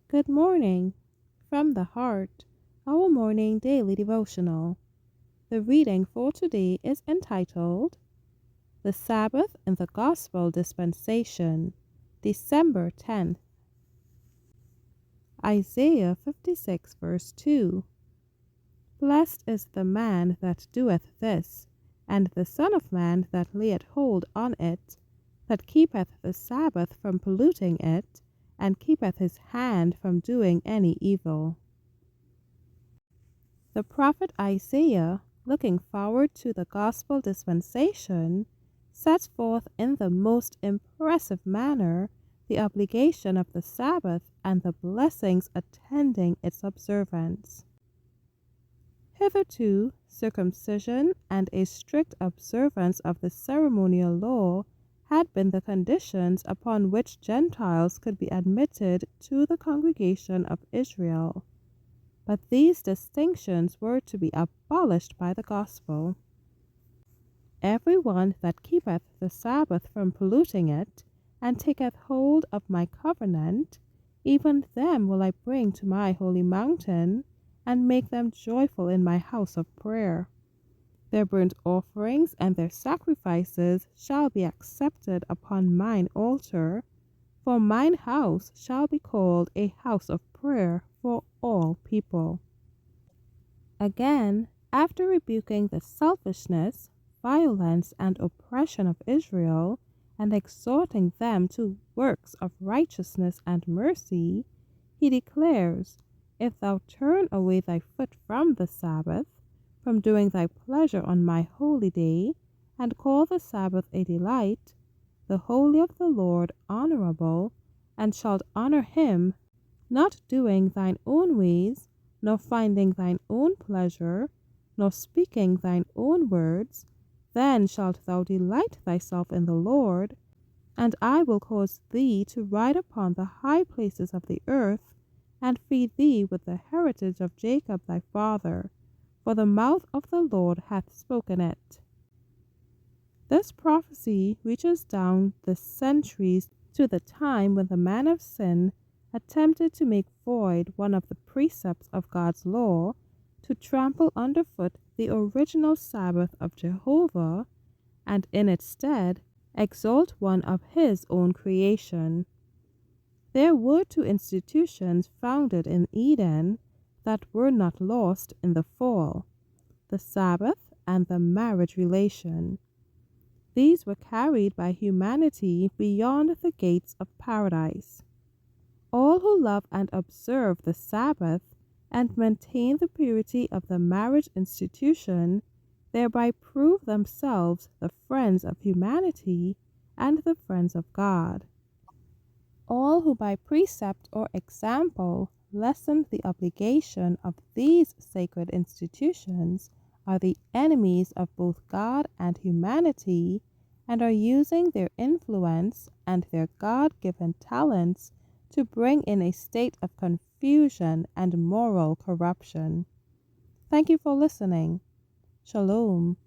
Good morning. From the Heart, our morning daily devotional. The reading for today is entitled The Sabbath in the Gospel Dispensation, December 10th. Isaiah 56 verse 2. Blessed is the man that doeth this, and the Son of Man that layeth hold on it, that keepeth the Sabbath from polluting it, and keepeth his hand from doing any evil. The prophet Isaiah, looking forward to the gospel dispensation, sets forth in the most impressive manner the obligation of the Sabbath and the blessings attending its observance. Hitherto, circumcision and a strict observance of the ceremonial law had been the conditions upon which Gentiles could be admitted to the congregation of Israel. But these distinctions were to be abolished by the gospel. Every one that keepeth the Sabbath from polluting it, and taketh hold of my covenant, even them will I bring to my holy mountain, and make them joyful in my house of prayer. Their burnt offerings and their sacrifices shall be accepted upon mine altar, for mine house shall be called a house of prayer for all people. Again, after rebuking the selfishness, violence, and oppression of Israel, and exhorting them to works of righteousness and mercy, he declares, If thou turn away thy foot from the Sabbath, from doing thy pleasure on my holy day, and call the Sabbath a delight, the holy of the Lord honorable, and shalt honor him, not doing thine own ways, nor finding thine own pleasure, nor speaking thine own words, then shalt thou delight thyself in the Lord, and I will cause thee to ride upon the high places of the earth, and feed thee with the heritage of Jacob thy father, for the mouth of the Lord hath spoken it. This prophecy reaches down the centuries to the time when the man of sin attempted to make void one of the precepts of God's law, to trample underfoot the original Sabbath of Jehovah, and in its stead exalt one of his own creation. There were two institutions founded in Eden that were not lost in the fall, the Sabbath and the marriage relation. These were carried by humanity beyond the gates of paradise. All who love and observe the Sabbath and maintain the purity of the marriage institution thereby prove themselves the friends of humanity and the friends of God. All who by precept or example lessen the obligation of these sacred institutions are the enemies of both God and humanity, and are using their influence and their God-given talents to bring in a state of confusion and moral corruption. Thank you for listening. Shalom.